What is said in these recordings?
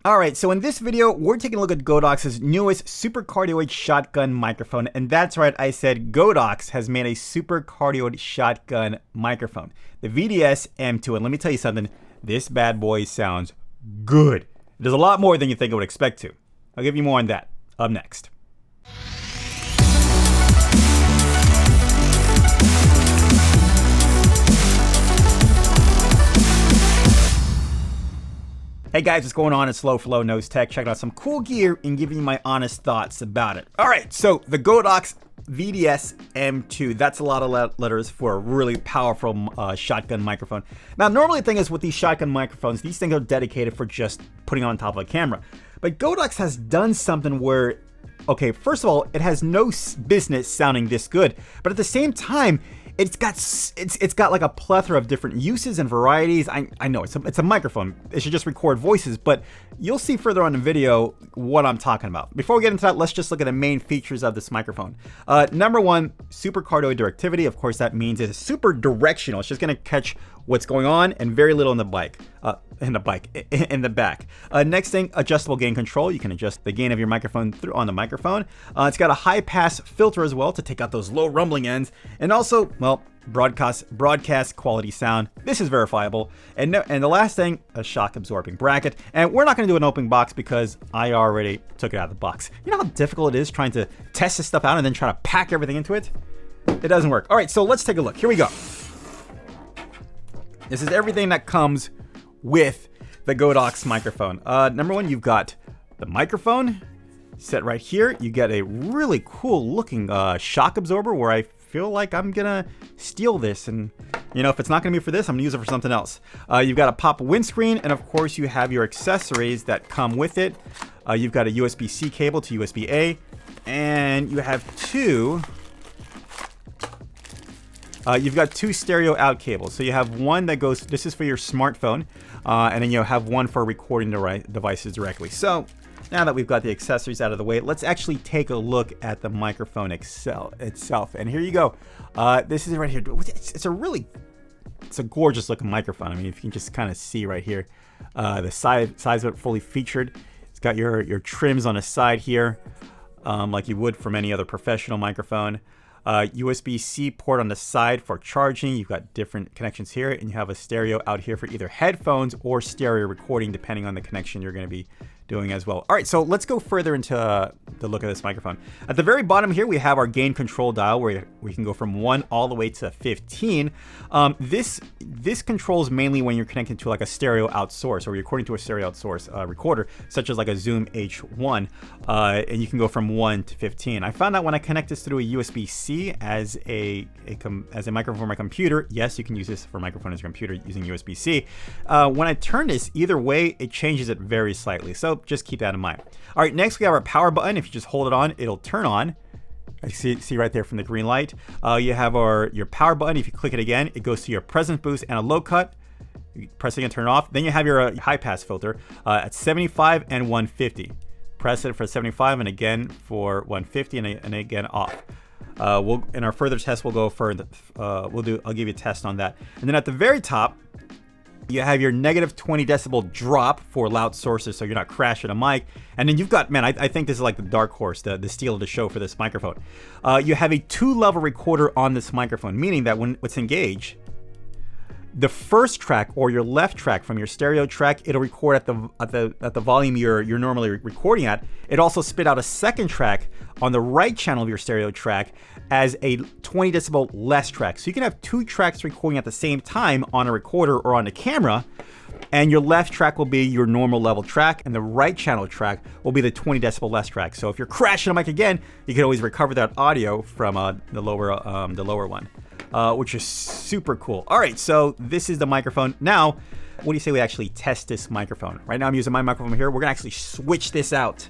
Alright, so in this video, we're taking a look at Godox's newest Supercardioid shotgun microphone. And that's right, I said Godox has made a Supercardioid shotgun microphone. The VDS-M2, and let me tell you something, this bad boy sounds good. It does a lot more than you think it would expect to. I'll give you more on that up next. Hey guys, what's going on? It's Slow Flow Nose Tech, checking out some cool gear and giving you my honest thoughts about it. All right, so the Godox VDS-M2, that's a lot of letters for a really powerful shotgun microphone. Now, normally the thing is with these shotgun microphones, these things are dedicated for just putting on top of a camera. But Godox has done something where, okay, first of all, it has no business sounding this good, but at the same time, it's got like a plethora of different uses and varieties. I know it's a microphone. It should just record voices, but you'll see further on in the video what I'm talking about. Before we get into that, let's just look at the main features of this microphone. Number one, supercardioid directivity. Of course, that means it's super directional. It's just gonna catch what's going on and very little in the back. Next thing, adjustable gain control. You can adjust the gain of your microphone on the microphone. It's got a high pass filter as well to take out those low rumbling ends, and also, well, broadcast quality sound. This is verifiable. And the last thing, a shock absorbing bracket. And we're not going to do an open box because I already took it out of the box. You know how difficult it is trying to test this stuff out and then try to pack everything into it? It doesn't work. All right, so let's take a look. Here we go. This is everything that comes with the Godox microphone. Number one, you've got the microphone set right here. You get a really cool looking shock absorber where I feel like I'm gonna steal this, and you know, if it's not gonna be for this, I'm gonna use it for something else. You've got a pop windscreen, and of course you have your accessories that come with it. You've got a USB-C cable to USB-A, and you have you've got two stereo out cables. So you have one that goes, this is for your smartphone, and then you have one for recording devices directly. So now that we've got the accessories out of the way, let's actually take a look at the microphone itself. And here you go. This is it right here. It's a gorgeous looking microphone. I mean, if you can just kind of see right here, the size of it fully featured. It's got your trims on the side here, like you would from any other professional microphone. USB-C port on the side for charging. You've got different connections here, and you have a stereo out here for either headphones or stereo recording, depending on the connection you're going to be doing as well. All right, so let's go further into the look of this microphone. At the very bottom here, we have our gain control dial where we can go from 1 all the way to 15. This controls mainly when you're connected to like a stereo out source, or recording to a stereo out source recorder, such as like a Zoom H1, and you can go from 1 to 15. I found out when I connect this through a USB-C as a microphone for my computer. Yes, you can use this for a microphone as your computer using USB-C. When I turn this, either way, it changes it very slightly. So just keep that in mind. All right, next we have our power button. If you just hold it on, it'll turn on. I see right there from the green light. You have your power button. If you click it again, it goes to your presence boost and a low cut. You press it again, turn it off. Then you have your high pass filter at 75 and 150. Press it for 75 and again for 150 and again off. In our further test, we'll go further. I'll give you a test on that. And then at the very top, you have your negative 20 decibel drop for loud sources, so you're not crashing a mic. And then you've got, man, I think this is like the dark horse, the steal of the show for this microphone. You have a 2-level recorder on this microphone, meaning that when it's engaged, the first track or your left track from your stereo track, it'll record at the volume you're normally recording at. It also spit out a second track on the right channel of your stereo track as a 20 decibel less track. So you can have 2 tracks recording at the same time on a recorder or on the camera, and your left track will be your normal level track, and the right channel track will be the 20 decibel less track. So if you're crashing a mic again, you can always recover that audio from the lower one. Which is super cool. All right, so this is the microphone. Now, what do you say we actually test this microphone? Right now I'm using my microphone here. We're gonna actually switch this out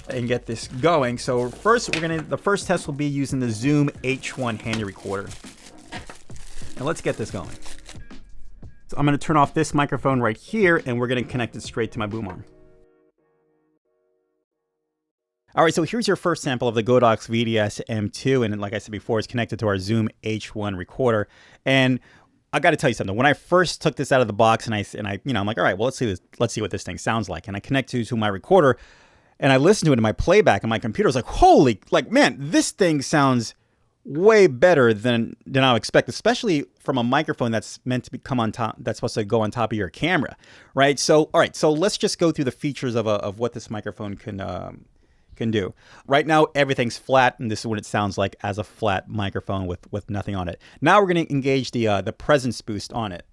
and get this going. So first, the first test will be using the Zoom H1 handy recorder. And let's get this going. So I'm gonna turn off this microphone right here, and we're gonna connect it straight to my boom arm. All right, so here's your first sample of the Godox VDS-M2, and like I said before, it's connected to our Zoom H1 recorder. And I got to tell you something. When I first took this out of the box and I, I'm like, all right, well, let's see what this thing sounds like. And I connect to my recorder and I listen to it in my playback and my computer was like, holy, like, man, this thing sounds way better than I would expect, especially from a microphone that's meant to come on top, that's supposed to go on top of your camera, right? So, all right, so let's just go through the features of what this microphone can do. Right now, everything's flat, and this is what it sounds like as a flat microphone with nothing on it. Now we're going to engage the presence boost on it.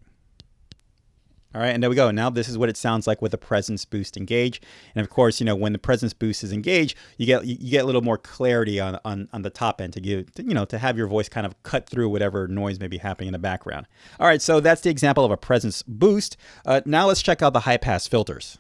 All right, and there we go. Now this is what it sounds like with the presence boost engaged. And of course, when the presence boost is engaged, you get a little more clarity on the top end to have your voice kind of cut through whatever noise may be happening in the background. All right, so that's the example of a presence boost. Now let's check out the high pass filters.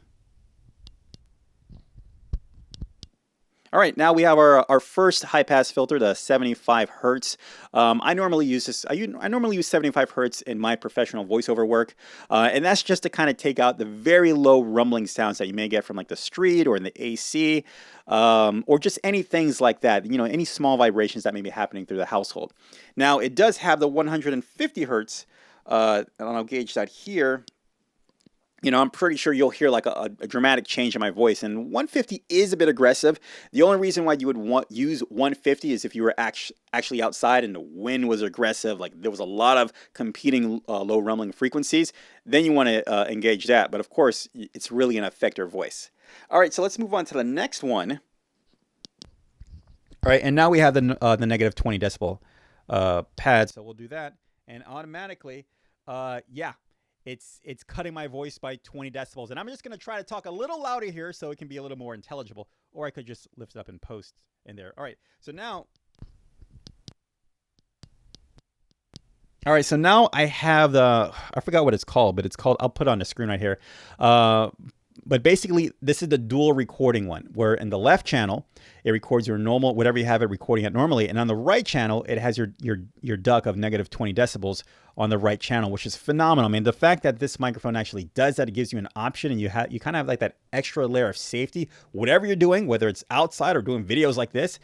All right, now we have our first high pass filter, the 75 hertz. I normally use this. I normally use 75 hertz in my professional voiceover work, and that's just to kind of take out the very low rumbling sounds that you may get from like the street or in the AC, or just any things like that. Any small vibrations that may be happening through the household. Now it does have the 150 hertz, and I'll gauge that here. I'm pretty sure you'll hear like a dramatic change in my voice, and 150 is a bit aggressive. The only reason why you would use 150 is if you were actually outside and the wind was aggressive, like there was a lot of competing low rumbling frequencies. Then you want to engage that, but of course it's really going to affect your voice. All right, so let's move on to the next one. All right, and now we have the negative 20 decibel pad, so we'll do that, and automatically, It's cutting my voice by 20 decibels. And I'm just going to try to talk a little louder here so it can be a little more intelligible. Or I could just lift it up and post in there. All right. So now I have I forgot what it's called, but I'll put it on the screen right here. But basically, this is the dual recording one, where in the left channel, it records your normal, whatever you have it recording at normally. And on the right channel, it has your duck of negative 20 decibels on the right channel, which is phenomenal. I mean, the fact that this microphone actually does that, it gives you an option, and you kind of have like that extra layer of safety, whatever you're doing, whether it's outside or doing videos like this,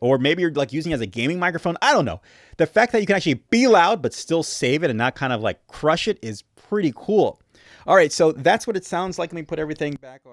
or maybe you're like using it as a gaming microphone. I don't know. The fact that you can actually be loud, but still save it and not kind of like crush it is pretty cool. All right, so that's what it sounds like. Let me put everything back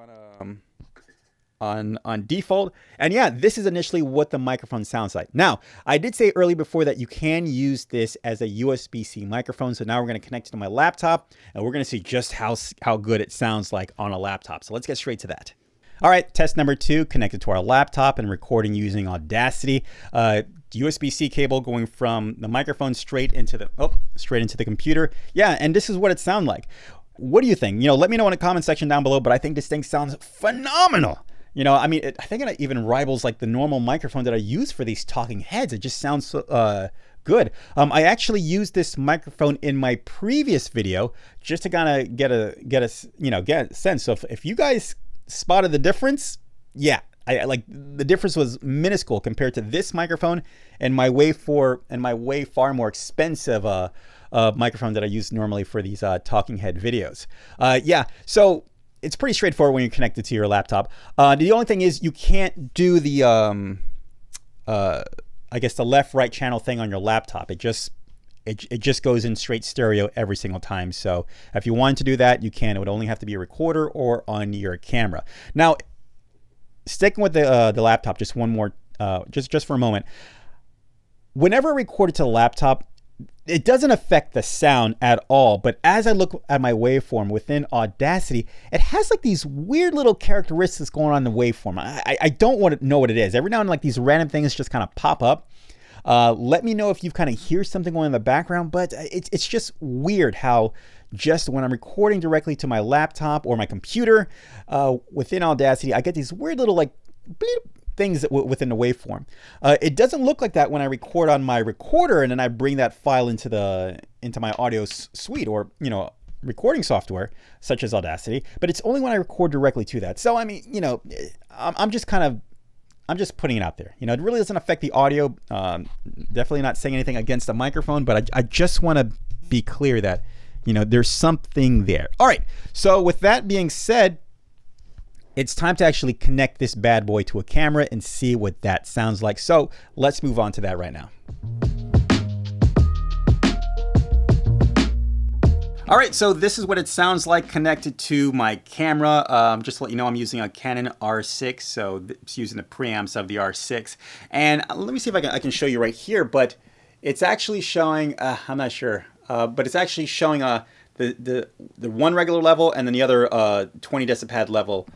on default. And yeah, this is initially what the microphone sounds like. Now, I did say earlier before that you can use this as a USB-C microphone. So now we're going to connect it to my laptop, and we're going to see just how good it sounds like on a laptop. So let's get straight to that. All right, test number 2, connected to our laptop and recording using Audacity. USB-C cable going from the microphone straight into the computer. Yeah, and this is what it sounds like. What do you think? Let me know in the comment section down below, but I think this thing sounds phenomenal. I mean, I think it even rivals like the normal microphone that I use for these talking heads. It just sounds good. I actually used this microphone in my previous video just to kind of get a sense. So if you guys spotted the difference, yeah, I like the difference was minuscule compared to this microphone and my way far more expensive microphone that I use normally for these talking head videos. Yeah, so it's pretty straightforward when you're connected to your laptop. The only thing is you can't do the I guess the left-right channel thing on your laptop. It just goes in straight stereo every single time. So if you wanted to do that, you can. It would only have to be a recorder or on your camera. Now, sticking with the laptop, just one more, just for a moment. Whenever I record it to the laptop, it doesn't affect the sound at all, but as I look at my waveform within Audacity, it has like these weird little characteristics going on in the waveform. I don't want to know what it is. Every now and then, like these random things just kind of pop up. Let me know if you kind of hear something going in the background, but it's just weird how just when I'm recording directly to my laptop or my computer within Audacity, I get these weird little like bleep things within the waveform. It doesn't look like that when I record on my recorder and then I bring that file into my audio suite or recording software such as Audacity, but it's only when I record directly to that. So I mean, I'm just putting it out there. It really doesn't affect the audio. Definitely not saying anything against the microphone, but I just want to be clear that there's something there. All right. So with that being said, it's time to actually connect this bad boy to a camera and see what that sounds like. So let's move on to that right now. All right, so this is what it sounds like connected to my camera. Just to let you know, I'm using a Canon R6, so it's using the preamps of the R6. And let me see if I can show you right here, but it's actually showing, I'm not sure, but it's actually showing the one regular level and then the other 20 decipad level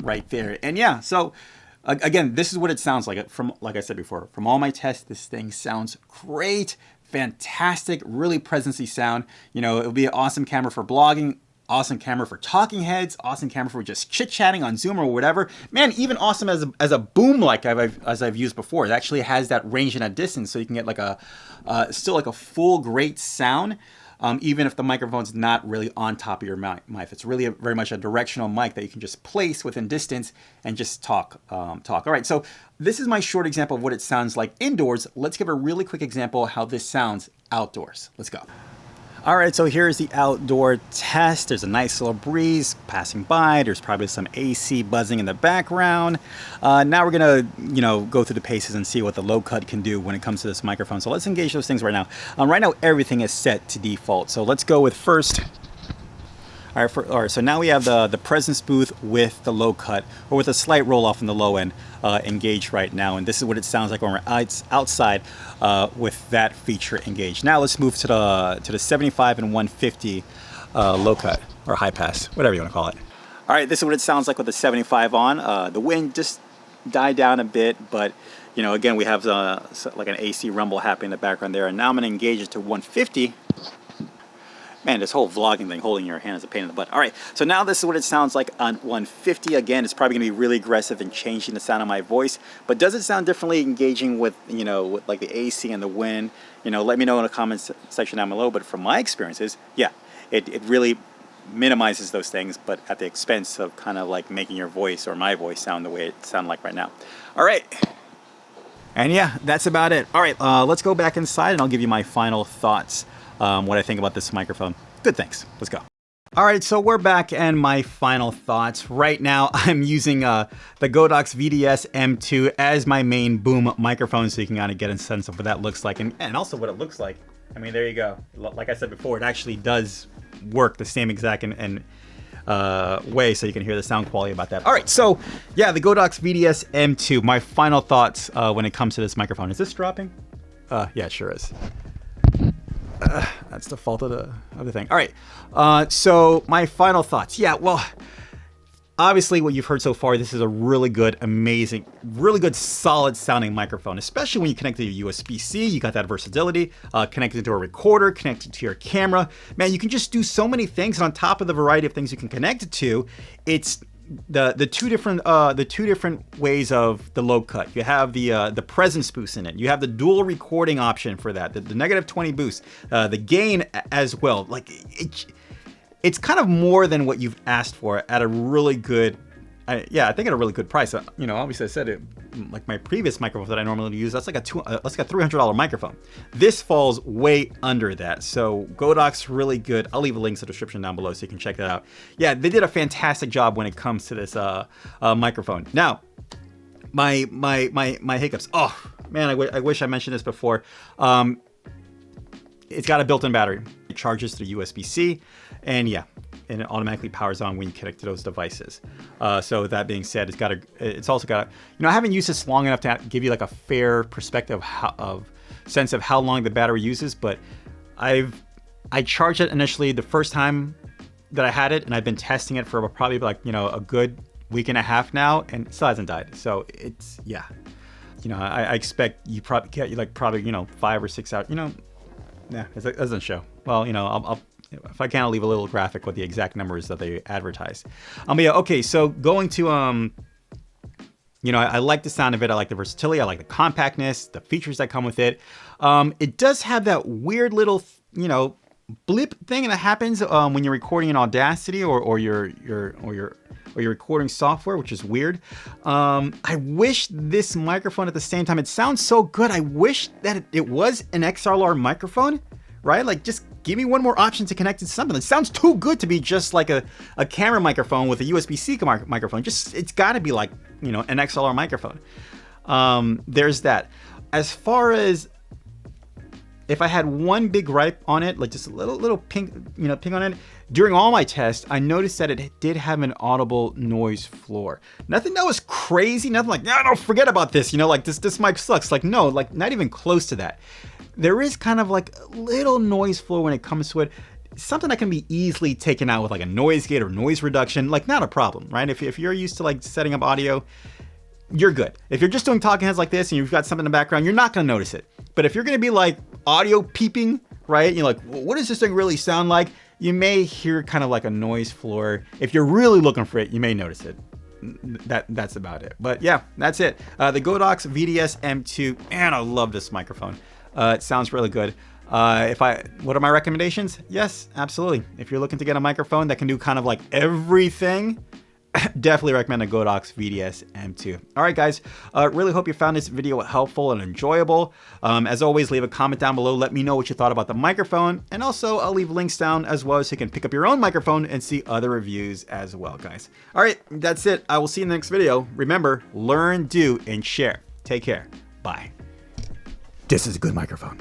right there. And yeah, so again, this is what it sounds like. Like I said before, from all my tests, this thing sounds great. Fantastic, really presency sound. You know, it'll be an awesome camera for blogging, awesome camera for talking heads, awesome camera for just chit-chatting on Zoom or whatever. Man, even awesome as a boom like as I've used before. It actually has that range and a distance, so you can get like still like a full great sound. Even if the microphone's not really on top of your mic. It's really very much a directional mic that you can just place within distance and just talk. All right, so this is my short example of what it sounds like indoors. Let's give a really quick example of how this sounds outdoors. Let's go. All right, so here's the outdoor test. There's a nice little breeze passing by. There's probably some AC buzzing in the background. Now we're gonna, go through the paces and see what the low cut can do when it comes to this microphone. So let's engage those things right now. Right now, everything is set to default. So let's go with first. All right, so now we have the presence booth with the low cut, or with a slight roll off in the low end, engaged right now. And this is what it sounds like when we're outside with that feature engaged. Now let's move to the 75 and 150 low cut, or high pass, whatever you want to call it. All right, this is what it sounds like with the 75 on. The wind just died down a bit, but again, we have like an AC rumble happening in the background there. And now I'm going to engage it to 150. Man, this whole vlogging thing, holding your hand is a pain in the butt. All right, so now this is what it sounds like on 150. Again, it's probably gonna be really aggressive in changing the sound of my voice, but does it sound differently engaging with, with like the AC and the wind? Let me know in the comments section down below, but from my experiences, yeah, it really minimizes those things, but at the expense of kind of like making your voice or my voice sound the way it sounds like right now. All right. And yeah, that's about it. All right, let's go back inside and I'll give you my final thoughts. What I think about this microphone. Good, thanks. Let's go. All right, so we're back and my final thoughts. Right now, I'm using the Godox VDS-M2 as my main boom microphone, so you can kind of get a sense of what that looks like and also what it looks like. I mean, there you go. Like I said before, it actually does work the same exact way, so you can hear the sound quality about that. All right, so yeah, the Godox VDS-M2. My final thoughts when it comes to this microphone. Is this dropping? Yeah, it sure is. That's the fault of the thing. All right, so my final thoughts. Yeah, well, obviously what you've heard so far, this is a really good, amazing, really good, solid sounding microphone, especially when you connect to your USB-C. You got that versatility, connected to a recorder, connected to your camera. Man, you can just do so many things, and on top of the variety of things you can connect it to, it's the two different ways of the low cut. You have the presence boost in it. You have the dual recording option for that. The negative 20 boost, the gain as well. Like it's kind of more than what you've asked for at a really good. I think at a really good price. Obviously I said it, like my previous microphone that I normally use, that's like a $300 microphone. This falls way under that. So Godox, really good. I'll leave a link to the description down below so you can check that out. Yeah, they did a fantastic job when it comes to this microphone. Now, my hiccups. Oh man, I wish I mentioned this before. It's got a built-in battery. It charges through USB-C, and yeah, and it automatically powers on when you connect to those devices. So that being said, it's also got, I haven't used this long enough to give you like a fair perspective of sense of how long the battery uses, but I charged it initially the first time that I had it, and I've been testing it for probably like, a good week and a half now, and it still hasn't died. So it's, yeah, I expect you probably get probably 5 or 6 hours, yeah, it doesn't show. Well, I'll if I can, I'll leave a little graphic with the exact numbers that they advertise. But yeah, okay, so going to, I like the sound of it. I like the versatility. I like the compactness, the features that come with it. It does have that weird little, blip thing that happens when you're recording in Audacity or your recording software, which is weird. I wish this microphone at the same time, it sounds so good. I wish that it was an XLR microphone, right? Like, just give me one more option to connect it to something. It sounds too good to be just like a camera microphone with a USB-C microphone. It's got to be like, an XLR microphone. There's that. As far as if I had one big gripe on it, like just a little pink, pink on it, during all my tests, I noticed that it did have an audible noise floor. Nothing that was crazy, nothing like, no, forget about this, like this mic sucks. Like, no, like not even close to that. There is kind of like a little noise floor when it comes to it. Something that can be easily taken out with like a noise gate or noise reduction, like not a problem, right? If you're used to like setting up audio, you're good. If you're just doing talking heads like this and you've got something in the background, you're not gonna notice it. But if you're gonna be like audio peeping, right? You're like, well, what does this thing really sound like? You may hear kind of like a noise floor. If you're really looking for it, you may notice it. That's about it. But yeah, that's it. The Godox VDS-M2, and I love this microphone. It sounds really good. What are my recommendations? Yes, absolutely. If you're looking to get a microphone that can do kind of like everything, definitely recommend the Godox VDS-M2. All right, guys, really hope you found this video helpful and enjoyable. As always, leave a comment down below. Let me know what you thought about the microphone. And also, I'll leave links down as well so you can pick up your own microphone and see other reviews as well, guys. All right, that's it. I will see you in the next video. Remember, learn, do, and share. Take care. Bye. This is a good microphone.